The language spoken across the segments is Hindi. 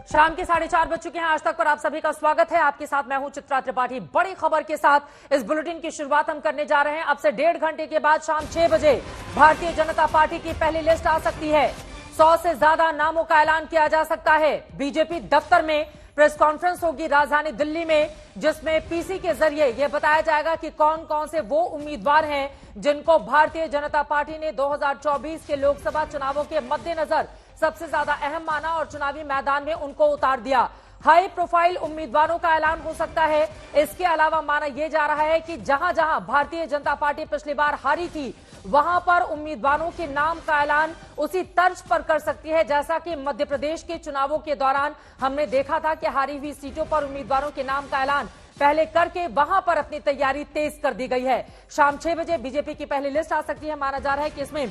शाम के 4:30 बज चुके हैं। आज तक पर आप सभी का स्वागत है। आपके साथ मैं हूं चित्रा त्रिपाठी। बड़ी खबर के साथ इस बुलेटिन की शुरुआत हम करने जा रहे हैं। अब से 1.5 घंटे के बाद शाम 6 बजे भारतीय जनता पार्टी की पहली लिस्ट आ सकती है। 100 से ज्यादा नामों का ऐलान किया जा सकता है। बीजेपी दफ्तर में प्रेस कॉन्फ्रेंस होगी राजधानी दिल्ली में, जिसमें पीसी के जरिए यह बताया जाएगा कि कौन कौन से वो उम्मीदवार हैं जिनको भारतीय जनता पार्टी ने 2024 के लोकसभा चुनावों के मद्देनजर सबसे ज्यादा अहम माना और चुनावी मैदान में उनको उतार दिया। हाई प्रोफाइल उम्मीदवारों का ऐलान हो सकता है। इसके अलावा माना यह जा रहा है कि जहां जहां भारतीय जनता पार्टी पिछली बार हारी थी, वहां पर उम्मीदवारों के नाम का ऐलान उसी तर्ज पर कर सकती है, जैसा कि मध्य प्रदेश के चुनावों के दौरान हमने देखा था कि हारी हुई सीटों पर उम्मीदवारों के नाम का ऐलान पहले करके वहां पर अपनी तैयारी तेज कर दी गई है। शाम 6 बजे बीजेपी की पहली लिस्ट आ सकती है। माना जा रहा है कि इसमें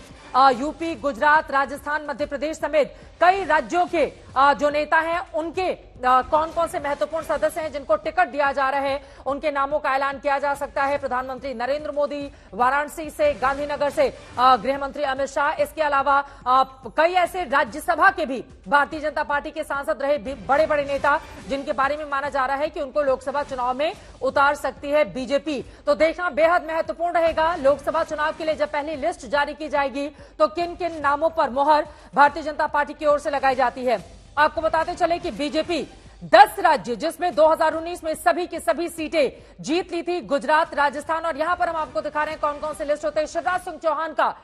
यूपी, गुजरात, राजस्थान, मध्य प्रदेश समेत कई राज्यों के जो नेता हैं उनके कौन कौन से महत्वपूर्ण सदस्य हैं जिनको टिकट दिया जा रहा है, उनके नामों का ऐलान किया जा सकता है। प्रधानमंत्री नरेंद्र मोदी वाराणसी से, गांधीनगर से गृह मंत्री अमित शाह, इसके अलावा कई ऐसे राज्यसभा के भी भारतीय जनता पार्टी के सांसद रहे बड़े बड़े नेता जिनके बारे में माना जा रहा है कि उनको लोकसभा चुनाव में उतार सकती है बीजेपी। तो देखना बेहद महत्वपूर्ण रहेगा। लोकसभा चुनाव के लिए जब पहली लिस्ट जारी की जाएगी तो किन किन नामों पर मोहर भारतीय जनता पार्टी की ओर से लगाई जाती है। आपको बताते चले कि बीजेपी 10 राज्य, जिसमें 2019 में सभी की सभी सीटें जीत ली थी, गुजरात, राजस्थान, और यहां पर हम आपको दिखा रहे हैं कौन कौन से लिस्ट होते हैं। शिवराज सिंह चौहान का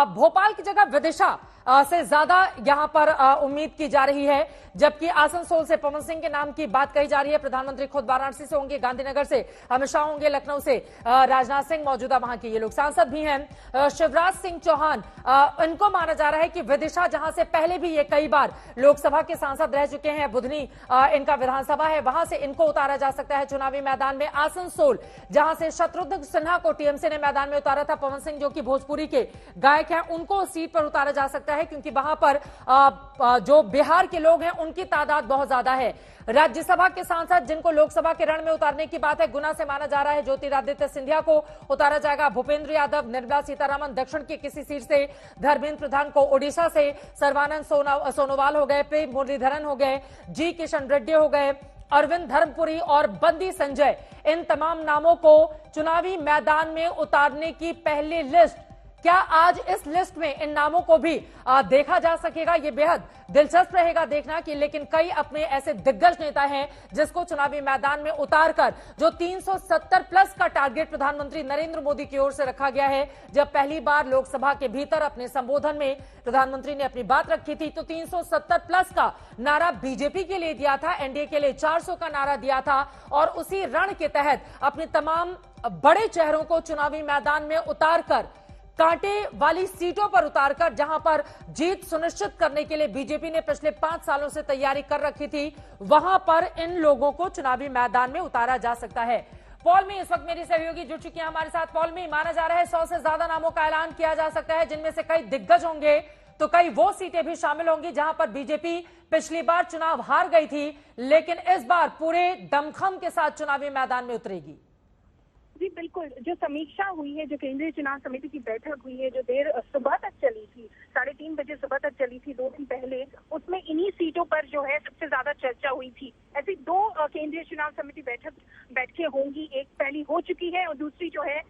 भोपाल की जगह विदिशा से ज्यादा यहां पर उम्मीद की जा रही है, जबकि आसनसोल से पवन सिंह के नाम की बात कही जा रही है। प्रधानमंत्री खुद वाराणसी से होंगे, गांधीनगर से अमित शाह होंगे, लखनऊ से राजनाथ सिंह मौजूदा वहां के ये लोग सांसद भी हैं। शिवराज सिंह चौहान, इनको माना जा रहा है कि विदिशा, जहां से पहले भी ये कई बार लोकसभा के सांसद रह चुके हैं, बुधनी इनका विधानसभा है, वहां से इनको उतारा जा सकता है चुनावी मैदान में। आसनसोल, जहां से शत्रुघ्न सिन्हा को टीएमसी ने मैदान में उतारा था, पवन सिंह जो कि भोजपुरी के गायक हैं, उनको सीट पर उतारा जा सकता है, क्योंकि वहां पर जो बिहार के लोग हैं उनकी तादाद बहुत ज्यादा है। राज्यसभा के सांसद जिनको लोकसभा के रण में उतारने की बात है, गुना से माना जा रहा है ज्योतिरादित्य सिंधिया को उतारा जाएगा। भूपेंद्र यादव, निर्मला सीतारमण दक्षिण की किसी सीट से, धर्मेंद्र प्रधान को ओडिशा से, सर्बानंद सोनोवाल हो गए, प्रेम मुरलीधरन हो गए, जी किशन रेड्डी हो गए, अरविंद धर्मपुरी और बंदी संजय, इन तमाम नामों को चुनावी मैदान में उतारने की पहली लिस्ट। क्या आज इस लिस्ट में इन नामों को भी देखा जा सकेगा? ये बेहद दिलचस्प रहेगा देखना कि, लेकिन कई अपने ऐसे दिग्गज नेता हैं जिसको चुनावी मैदान में उतारकर जो 370 प्लस का टारगेट प्रधानमंत्री नरेंद्र मोदी की ओर से रखा गया है। जब पहली बार लोकसभा के भीतर अपने संबोधन में प्रधानमंत्री ने अपनी बात रखी थी तो 370 प्लस का नारा बीजेपी के लिए दिया था, एनडीए के लिए 400 का नारा दिया था, और उसी रण के तहत अपने तमाम बड़े चेहरों को चुनावी मैदान में उतारकर, कांटे वाली सीटों पर उतारकर, जहां पर जीत सुनिश्चित करने के लिए बीजेपी ने पिछले 5 सालों से तैयारी कर रखी थी, वहां पर इन लोगों को चुनावी मैदान में उतारा जा सकता है। पॉल में इस वक्त मेरी सहयोगी जुड़ चुकी हैं हमारे साथ। पॉल में, माना जा रहा है 100 से ज्यादा नामों का ऐलान किया जा सकता है, जिनमें से कई दिग्गज होंगे तो कई वो सीटें भी शामिल होंगी जहां पर बीजेपी पिछली बार चुनाव हार गई थी, लेकिन इस बार पूरे दमखम के साथ चुनावी मैदान में उतरेगी। जी बिल्कुल, जो समीक्षा हुई है, जो केंद्रीय चुनाव समिति की बैठक हुई है, जो देर सुबह तक चली थी, 3:30 बजे सुबह तक चली थी 2 दिन पहले, उसमें इन्हीं सीटों पर जो है सबसे ज्यादा चर्चा हुई थी। ऐसी 2 केंद्रीय चुनाव समिति बैठकें होंगी। एक पहली हो चुकी है और दूसरी जो है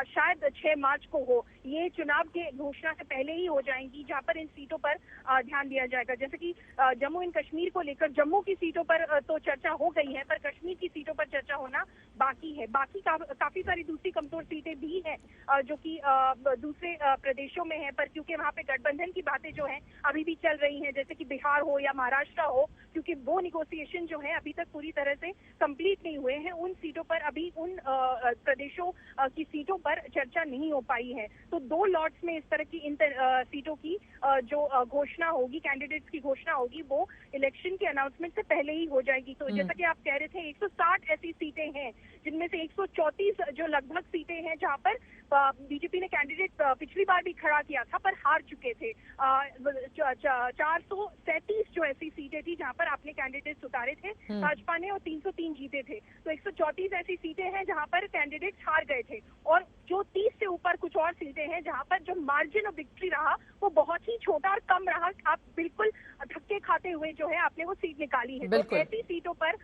शायद 6 मार्च को हो। ये चुनाव के घोषणा से पहले ही हो जाएंगी, जहाँ पर इन सीटों पर ध्यान दिया जाएगा। जैसे कि जम्मू एंड कश्मीर को लेकर जम्मू की सीटों पर तो चर्चा हो गई है, पर कश्मीर की सीटों पर चर्चा होना बाकी है। बाकी काफी सारी दूसरी कमजोर सीटें भी हैं जो कि दूसरे प्रदेशों में है, पर क्योंकि वहाँ पे गठबंधन की बातें जो हैं अभी भी चल रही हैं, जैसे कि बिहार हो या महाराष्ट्र हो, क्योंकि वो निगोसिएशन जो है अभी तक पूरी तरह से कंप्लीट नहीं हुए हैं। उन सीटों पर अभी उन प्रदेशों की सीटों पर चर्चा नहीं हो पाई है। तो 2 लॉट्स में इस तरह की इन सीटों की जो घोषणा होगी, कैंडिडेट्स की घोषणा होगी, वो इलेक्शन के अनाउंसमेंट से पहले ही हो जाएगी। तो जैसा कि आप कह रहे थे, 160 ऐसी सीटें हैं जिनमें से 134 जो लगभग सीटें हैं जहां पर बीजेपी ने कैंडिडेट पिछली बार भी खड़ा किया था पर हार चुके थे। थे। 437 जो ऐसी सीटें थी जहां पर आपने कैंडिडेट्स उतारे थे भाजपा ने, और 303 जीते थे। तो 134 ऐसी सीटें हैं जहां पर कैंडिडेट्स हार गए थे, और जो 30 से ऊपर कुछ और सीटें हैं जहां पर जो मार्जिन ऑफ विक्ट्री रहा वो बहुत ही छोटा और कम रहा। आप बिल्कुल धक्के खाते हुए जो है आपने वो सीट निकाली है। तो ऐसी सीटों पर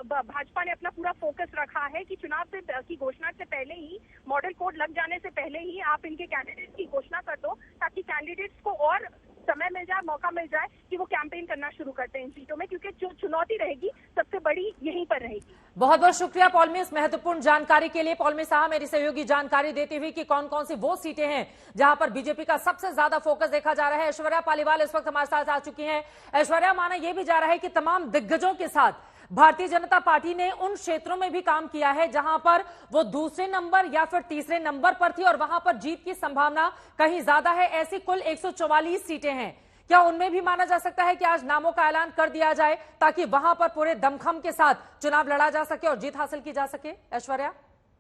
भाजपा ने अपना पूरा फोकस रखा है कि चुनाव की घोषणा से पहले ही, मॉडल कोड लग जाने से पहले ही आप इनके कैंडिडेट्स की घोषणा कर दो, ताकि कैंडिडेट्स को और समय मिल जाए, मौका मिल जाए कि वो कैंपेन करना शुरू करते हैं इन सीटों में, क्योंकि जो चुनौती रहेगी सबसे बड़ी यहीं पर रहेगी। बहुत बहुत शुक्रिया पौलमी इस महत्वपूर्ण जानकारी के लिए। पौलमी साहब मेरी सहयोगी जानकारी देती हुई कि कौन कौन सी वो सीटें हैं जहां पर बीजेपी का सबसे ज्यादा फोकस देखा जा रहा है। ऐश्वर्या पालीवाल इस वक्त हमारे साथ आ चुकी हैं। ऐश्वर्या, माना यह भी जा रहा है कि तमाम दिग्गजों के साथ भारतीय जनता पार्टी ने उन क्षेत्रों में भी काम किया है जहां पर वो दूसरे नंबर या फिर तीसरे नंबर पर थी और वहां पर जीत की संभावना कहीं ज्यादा है। ऐसी कुल 144 सीटें हैं। क्या उनमें भी माना जा सकता है कि आज नामों का ऐलान कर दिया जाए ताकि वहां पर पूरे दमखम के साथ चुनाव लड़ा जा सके और जीत हासिल की जा सके? ऐश्वर्या,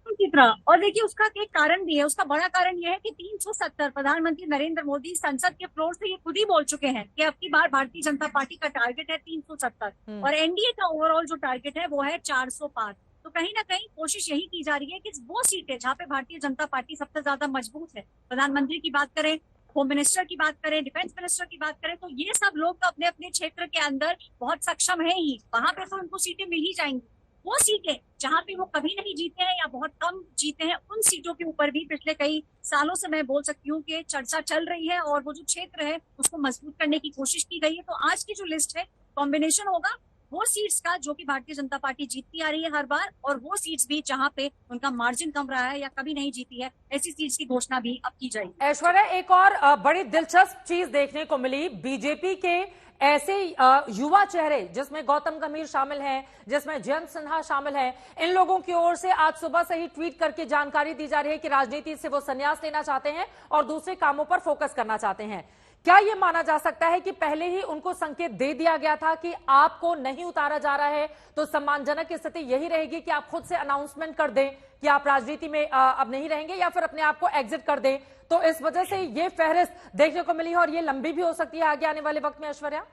चित्रा, और देखिए उसका एक कारण भी है। उसका बड़ा कारण यह है कि 370 प्रधानमंत्री नरेंद्र मोदी संसद के फ्लोर से ये खुद ही बोल चुके हैं कि अब की बार भारतीय जनता पार्टी का टारगेट है 370 और एनडीए का ओवरऑल जो टारगेट है वो है 400 पार। तो कहीं ना कहीं कोशिश यही की जा रही है कि वो सीटें जहाँ पे भारतीय जनता पार्टी सबसे ज्यादा मजबूत है, प्रधानमंत्री की बात करें, होम मिनिस्टर की बात करें, डिफेंस मिनिस्टर की बात करें, तो ये सब लोग तो अपने अपने क्षेत्र के अंदर बहुत सक्षम है ही, वहां पे तो उनको सीटें मिल ही जाएंगी। वो सीटें जहां पे वो कभी नहीं जीते हैं या बहुत कम जीते हैं, उन सीटों के ऊपर भी पिछले कई सालों से मैं बोल सकती हूँ कि चर्चा चल रही है और वो जो क्षेत्र है उसको मजबूत करने की कोशिश की गई है। तो आज की जो लिस्ट है कॉम्बिनेशन होगा वो सीट्स का जो कि भारतीय जनता पार्टी जीतती आ रही है हर बार, और वो सीट्स भी जहां पे उनका मार्जिन कम रहा है या कभी नहीं जीती है, ऐसी सीट्स की घोषणा भी अब की जाएगी। ऐश्वर्या, एक और बड़ी दिलचस्प चीज देखने को मिली। बीजेपी के ऐसे युवा चेहरे जिसमें गौतम गंभीर शामिल हैं, जिसमें जयंत सिन्हा शामिल हैं, इन लोगों की ओर से आज सुबह से ही ट्वीट करके जानकारी दी जा रही है कि राजनीति से वो संन्यास लेना चाहते हैं और दूसरे कामों पर फोकस करना चाहते हैं। क्या यह माना जा सकता है कि पहले ही उनको संकेत दे दिया गया था कि आपको नहीं उतारा जा रहा है, तो सम्मानजनक स्थिति यही रहेगी कि आप खुद से अनाउंसमेंट कर दें कि आप राजनीति में अब नहीं रहेंगे या फिर अपने आप को एग्जिट कर दें? तो इस वजह से ये फहरिस्त देखने को मिली है और ये लंबी भी हो सकती है आगे आने वाले वक्त में। ऐश्वर्या,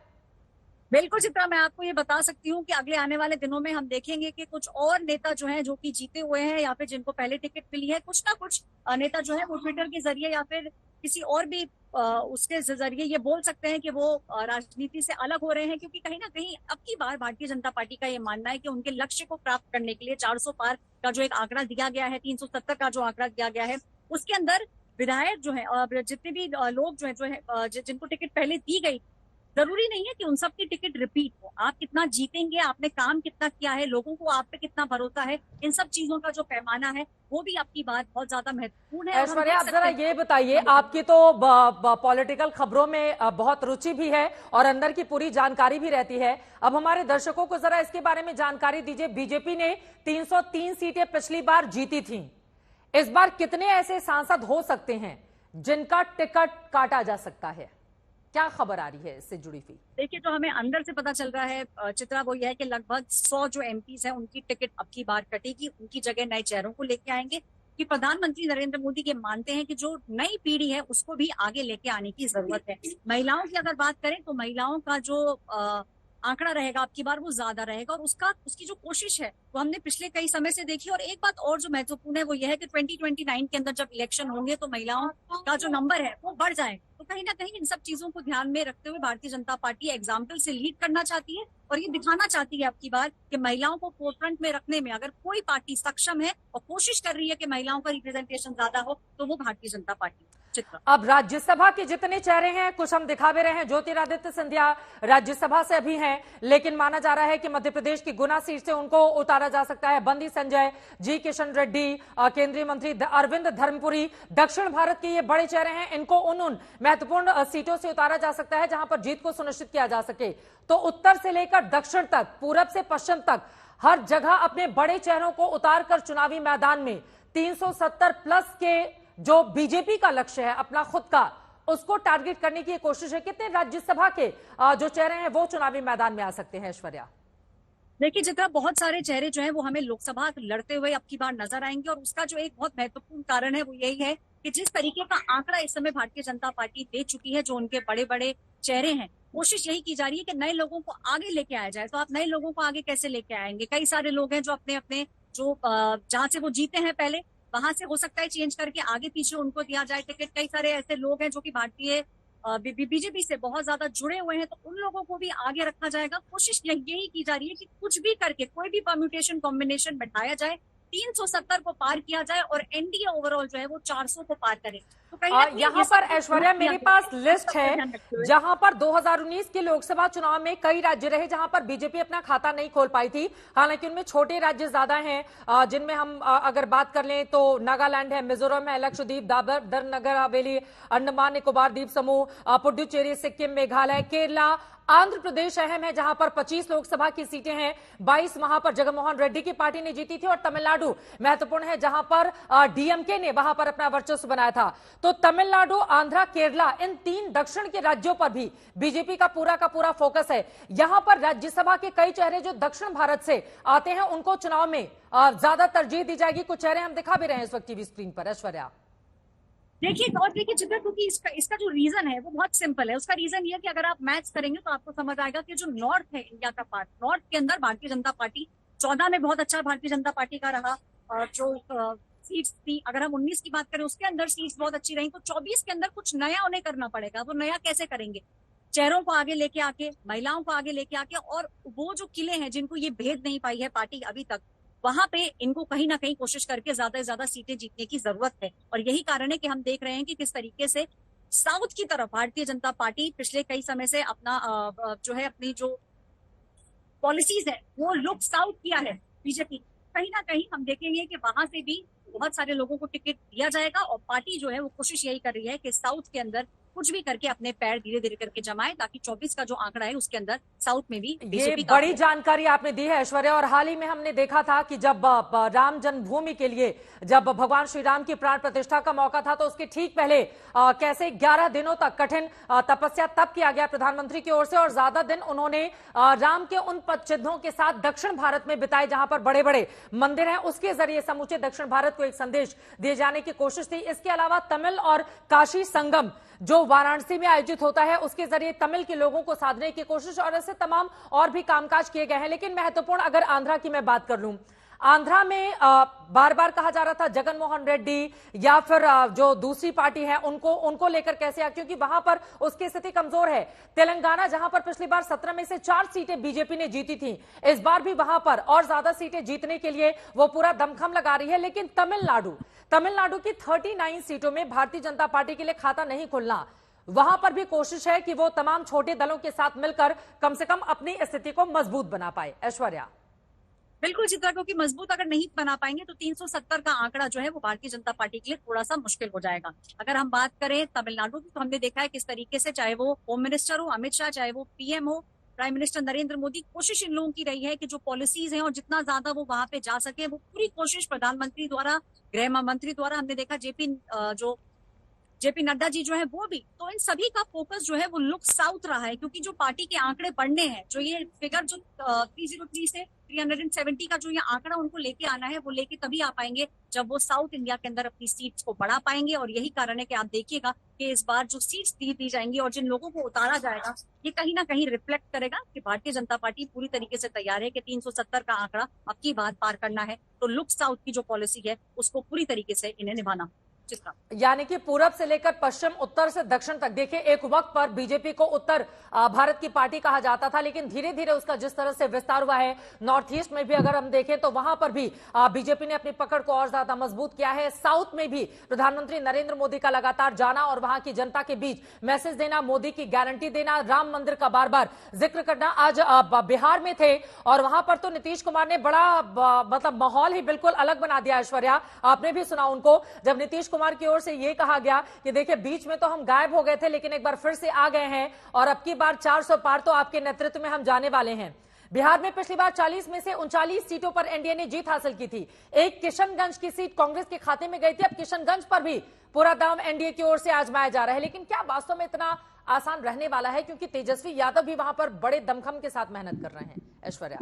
बिल्कुल चित्रा, मैं आपको ये बता सकती हूँ कि अगले आने वाले दिनों में हम देखेंगे कि कुछ और नेता जो हैं जो कि जीते हुए हैं या फिर जिनको पहले टिकट मिली है, कुछ ना कुछ नेता जो है वो ट्विटर के जरिए या फिर किसी और भी उसके जरिए ये बोल सकते हैं कि वो राजनीति से अलग हो रहे हैं, क्योंकि कहीं ना कहीं अब की बार भारतीय जनता पार्टी का ये मानना है कि उनके लक्ष्य को प्राप्त करने के लिए 400 पार का जो एक आंकड़ा दिया गया है, 370 का जो आंकड़ा दिया गया है, उसके अंदर विधायक जो है और जितने भी लोग जो है जिनको टिकट पहले दी गई, जरूरी नहीं है कि उन सब की टिकट रिपीट हो। आप कितना जीतेंगे, आपने काम कितना किया है, लोगों को आप पे कितना भरोसा है, इन सब चीजों का जो पैमाना है वो भी आपकी बात बहुत ज्यादा महत्वपूर्ण है। ऐश्वर्या, आप जरा ये बताइए, आपकी तो पॉलिटिकल खबरों में बहुत रुचि भी है और अंदर की पूरी जानकारी भी रहती है। अब हमारे दर्शकों को जरा इसके बारे में जानकारी दीजिए। बीजेपी ने 303 सीटें पिछली बार जीती थी, इस बार कितने ऐसे सांसद हो सकते हैं जिनका टिकट काटा जा सकता है? क्या खबर आ रही है इससे जुड़ी हुई? देखिए, जो हमें अंदर से पता चल रहा है चित्रा, वो यह है कि लगभग 100 जो एमपीज हैं उनकी टिकट अब की बार कटेगी, उनकी जगह नए चेहरों को लेके आएंगे। कि प्रधानमंत्री नरेंद्र मोदी ये मानते हैं कि जो नई पीढ़ी है उसको भी आगे लेके आने की जरूरत है। महिलाओं की अगर बात करें तो महिलाओं का जो आंकड़ा रहेगा अब की बार वो ज्यादा रहेगा, और उसकी जो कोशिश है वो हमने पिछले कई समय से देखी। और एक बात और जो महत्वपूर्ण है वो यह है कि 2029 के अंदर जब इलेक्शन होंगे तो महिलाओं का जो नंबर है वो बढ़ जाए। तो कहीं ना कहीं इन सब चीजों को ध्यान में रखते हुए भारतीय जनता पार्टी एग्जाम्पल से लीड करना चाहती है और ये दिखाना चाहती है अब की बार कि महिलाओं को फोरफ्रंट में रखने में अगर कोई पार्टी सक्षम है और कोशिश कर रही है कि महिलाओं का रिप्रेजेंटेशन ज्यादा हो तो वो भारतीय जनता पार्टी। अब राज्यसभा के जितने चेहरे हैं कुछ हम दिखा भी रहे हैं। ज्योतिरादित्य सिंधिया राज्यसभा से अभी हैं, लेकिन माना जा रहा है कि मध्य प्रदेश की गुना सीट से उनको उतारा जा सकता है। बंदी संजय, जी किशन रेड्डी, केंद्रीय मंत्री अरविंद धर्मपुरी, दक्षिण भारत के ये बड़े चेहरे हैं, इनको उन महत्वपूर्ण सीटों से उतारा जा सकता है जहां पर जीत को सुनिश्चित किया जा सके। तो उत्तर से लेकर दक्षिण तक, पूरब से पश्चिम तक हर जगह अपने बड़े चेहरों को उतारकर चुनावी मैदान में 370 प्लस के जो बीजेपी का लक्ष्य है अपना खुद का, उसको टारगेट करने की कोशिश है। कितने राज्यसभा के जो चेहरे हैं वो चुनावी मैदान में आ सकते हैं? ऐश्वर्या, देखिए जितना बहुत सारे चेहरे जो हैं वो हमें लोकसभा लड़ते हुए अब की बार नजर आएंगे, और उसका जो एक बहुत महत्वपूर्ण कारण है वो यही है कि जिस तरीके का आंकड़ा इस समय भारतीय जनता पार्टी दे चुकी है, जो उनके बड़े बड़े चेहरे हैं, कोशिश यही की जा रही है कि नए लोगों को आगे लेके आया जाए। तो आप नए लोगों को आगे कैसे लेके आएंगे? कई सारे लोग हैं जो अपने अपने जो जहां से वो जीते हैं पहले, वहां से हो सकता है चेंज करके आगे पीछे उनको दिया जाए टिकट। कई सारे ऐसे लोग हैं जो कि भारतीय बीजेपी से बहुत ज्यादा जुड़े हुए हैं, तो उन लोगों को भी आगे रखा जाएगा। कोशिश यही की जा रही है कि कुछ भी करके कोई भी परम्यूटेशन कॉम्बिनेशन बैठाया जाए, 370 को पार किया जाए और एनडीए ओवरऑल जो है वो 400 को पार करे। तो यहाँ पर ऐश्वर्या मेरे पास लिस्ट है जहां पर 2019 के लोकसभा चुनाव में कई राज्य रहे जहां पर बीजेपी अपना खाता नहीं खोल पाई थी। हालांकि उनमें छोटे राज्य ज्यादा हैं, जिनमें हम अगर बात कर लें तो नागालैंड है, मिजोरम है, लक्षद्वीप, दादर नगर हवेली, अंडमान निकोबार द्वीप समूह, पुडुचेरी, सिक्किम, मेघालय, केरला, आंध्र प्रदेश अहम है जहां पर 25 लोकसभा की सीटें हैं, 22 वहां पर जगनमोहन रेड्डी की पार्टी ने जीती थी, और तमिलनाडु महत्वपूर्ण है जहां पर डीएमके ने वहां पर अपना वर्चस्व बनाया था। तो तमिलनाडु, आंध्र, केरला, इन 3 दक्षिण के राज्यों पर भी बीजेपी का पूरा फोकस है। यहां पर राज्यसभा के कई चेहरे जो दक्षिण भारत से आते हैं उनको चुनाव में ज्यादा तरजीह दी जाएगी। कुछ चेहरे हम दिखा भी रहे हैं इस वक्त टीवी स्क्रीन पर। ऐश्वर्या देखिए चित्रा, क्योंकि इसका जो रीजन है वो बहुत सिंपल है। उसका रीजन ये है कि अगर आप मैथ्स करेंगे तो आपको समझ आएगा कि जो नॉर्थ है इंडिया का पार्ट, नॉर्थ के अंदर भारतीय जनता पार्टी 14 में बहुत अच्छा भारतीय जनता पार्टी का रहा, और जो सीट्स थी, अगर हम 19 की बात करें उसके अंदर सीट्स बहुत अच्छी रही, तो 24 के अंदर कुछ नया उन्हें करना पड़ेगा। वो नया कैसे करेंगे? चेहरों को आगे लेके आके, महिलाओं को आगे लेके आके, और वो जो किले हैं जिनको ये भेद नहीं पाई है पार्टी अभी तक, वहां पे इनको कहीं ना कहीं कोशिश करके ज्यादा से ज्यादा सीटें जीतने की जरूरत है। और यही कारण है कि हम देख रहे हैं कि किस तरीके से साउथ की तरफ भारतीय जनता पार्टी पिछले कई समय से अपना जो है अपनी जो पॉलिसीज है वो लुक साउथ किया है बीजेपी। कहीं ना कहीं हम देखेंगे कि वहां से भी बहुत सारे लोगों को टिकट दिया जाएगा, और पार्टी जो है वो कोशिश यही कर रही है कि साउथ के अंदर कुछ भी करके अपने पैर धीरे धीरे करके जमाए, ताकि 24 का जो आंकड़ा है उसके अंदर साउथ में भी बीजेपी ये बड़ी जानकारी आपने दी है ऐश्वर्या। और हाल ही में हमने देखा था कि जब राम जन्मभूमि के लिए जब भगवान श्री राम की प्राण प्रतिष्ठा का मौका था तो उसके ठीक पहले कैसे 11 दिनों तक कठिन तपस्या तप किया गया प्रधानमंत्री की ओर से, और ज्यादा दिन उन्होंने राम के उन पद चिन्हों के साथ दक्षिण भारत में बिताए जहां पर बड़े बड़े मंदिर हैं, उसके जरिए समूचे दक्षिण भारत को एक संदेश दिए जाने की कोशिश थी। इसके अलावा तमिल और काशी संगम जो वाराणसी में आयोजित होता है उसके जरिए तमिल के लोगों को साधने की कोशिश, और ऐसे तमाम और भी कामकाज किए गए हैं। लेकिन महत्वपूर्ण अगर आंध्रा की मैं बात कर लूं, आंध्रा में बार बार कहा जा रहा था जगनमोहन रेड्डी या फिर जो दूसरी पार्टी है उनको लेकर कैसे, क्योंकि वहां पर उसकी स्थिति कमजोर है। तेलंगाना जहां पर पिछली बार 17 में से 4 सीटें बीजेपी ने जीती थी, इस बार भी वहां पर और ज्यादा सीटें जीतने के लिए वो पूरा दमखम लगा रही है। लेकिन तमिलनाडु की 39 सीटों में भारतीय जनता पार्टी के लिए खाता नहीं खुलना, वहां पर भी कोशिश है कि वो तमाम छोटे दलों के साथ मिलकर कम से कम अपनी स्थिति को मजबूत बना पाए। ऐश्वर्या बिल्कुल चित्रा, क्योंकि मजबूत अगर नहीं बना पाएंगे तो 370 का आंकड़ा जो है वो भारतीय जनता पार्टी के लिए थोड़ा सा मुश्किल हो जाएगा। अगर हम बात करें तमिलनाडु की, तो हमने देखा है किस तरीके से, चाहे वो होम मिनिस्टर हो अमित शाह, चाहे वो पीएम हो प्राइम मिनिस्टर नरेंद्र मोदी, कोशिश इन लोगों की रही है कि जो पॉलिसीज हैं और जितना ज्यादा वो वहां पे जा सके, वो पूरी कोशिश प्रधानमंत्री द्वारा, गृह मंत्री द्वारा, हमने देखा जेपी नड्डा जी जो है वो भी। तो इन सभी का फोकस जो है वो लुक साउथ रहा है, क्योंकि जो पार्टी के आंकड़े बढ़ने हैं, जो ये फिगर जो 303 से 370 का जो ये आंकड़ा उनको लेके आना है, वो लेके तभी आ पाएंगे जब वो साउथ इंडिया के अंदर अपनी सीट्स को बढ़ा पाएंगे। और यही कारण है कि आप देखिएगा कि इस बार जो सीट्स दी जाएंगी और जिन लोगों को उतारा जाएगा, ये कहीं ना कहीं रिफ्लेक्ट करेगा कि भारतीय जनता पार्टी पूरी तरीके से तैयार है कि 370 का आंकड़ा अब की बात पार करना है। तो लुक साउथ की जो पॉलिसी है उसको पूरी तरीके से इन्हें निभाना। यानी कि पूरब से लेकर पश्चिम, उत्तर से दक्षिण तक। देखिए, एक वक्त पर बीजेपी को उत्तर भारत की पार्टी कहा जाता था, लेकिन धीरे धीरे उसका जिस तरह से विस्तार हुआ है, नॉर्थ ईस्ट में भी अगर हम देखें तो वहां पर भी बीजेपी ने अपनी पकड़ को और ज्यादा मजबूत किया है। साउथ में भी प्रधानमंत्री नरेंद्र मोदी का लगातार जाना और वहां की जनता के बीच मैसेज देना, मोदी की गारंटी देना, राम मंदिर का बार बार जिक्र करना। आज बिहार में थे और वहां पर तो नीतीश कुमार ने बड़ा मतलब माहौल ही बिल्कुल अलग बना दिया। ऐश्वर्या, आपने भी सुना उनको, जब नीतीश कुमार की ओर से यह कहा गया कि देखिए बीच में तो हम गायब हो गए थे लेकिन एक बार फिर से आ गए हैं और अब की बार 400 पार तो आपके नेतृत्व में हम जाने वाले हैं। बिहार में पिछली बार 40 में से 39 सीटों पर एनडीए ने जीत हासिल की थी। एक किशनगंज की सीट कांग्रेस के खाते में गई थी। अब किशनगंज पर भी पूरा दाम एनडीए की ओर से आजमाया जा रहा है। लेकिन क्या वास्तव में इतना आसान रहने वाला है, क्योंकि तेजस्वी यादव भी वहां पर बड़े दमखम के साथ मेहनत कर रहे हैं। ऐश्वर्या,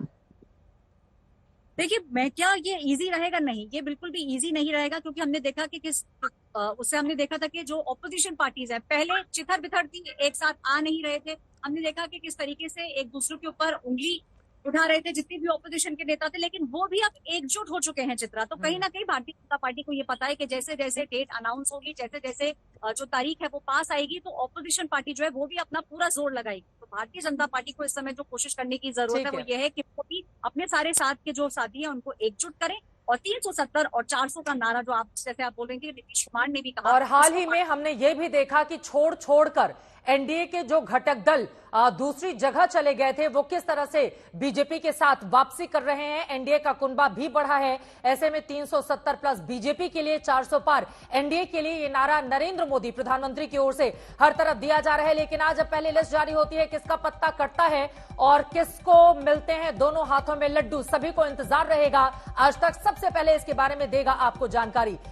देखिए मैं क्या ये इजी रहेगा, नहीं, ये बिल्कुल भी इजी नहीं रहेगा, क्योंकि हमने देखा कि उससे हमने देखा था कि जो ऑपोजिशन पार्टीज है पहले चिथर बिथर थी, एक साथ आ नहीं रहे थे। हमने देखा कि किस तरीके से एक दूसरे के ऊपर उंगली उठा रहे थे जितने भी ऑपोजिशन के नेता थे, लेकिन वो भी अब एकजुट हो चुके हैं चित्रा। तो कहीं ना कहीं भारतीय जनता पार्टी को ये पता है कि जैसे जैसे डेट अनाउंस होगी, जैसे जैसे जो तारीख है वो पास आएगी, तो ऑपोजिशन पार्टी जो है वो भी अपना पूरा जोर लगाएगी। तो भारतीय जनता पार्टी को इस समय जो कोशिश करने की जरूरत है वो ये है कि वो भी अपने सारे साथ के जो साथी हैं उनको एकजुट करें, और 370 और 400 का नारा जो आप जैसे आप बोल रहे हैं कि नीतीश कुमार ने भी कहा, और हाल ही में हमने ये भी देखा कि छोड़ छोड़कर एनडीए के जो घटक दल दूसरी जगह चले गए थे, वो किस तरह से बीजेपी के साथ वापसी कर रहे हैं। एनडीए का कुनबा भी बढ़ा है। ऐसे में 370 प्लस बीजेपी के लिए, 400 पार एनडीए के लिए, ये नारा नरेंद्र मोदी प्रधानमंत्री की ओर से हर तरफ दिया जा रहा है। लेकिन आज अब पहली लिस्ट जारी होती है, किसका पत्ता कटता है और किसको मिलते हैं दोनों हाथों में लड्डू, सभी को इंतजार रहेगा। आज तक सबसे पहले इसके बारे में देगा आपको जानकारी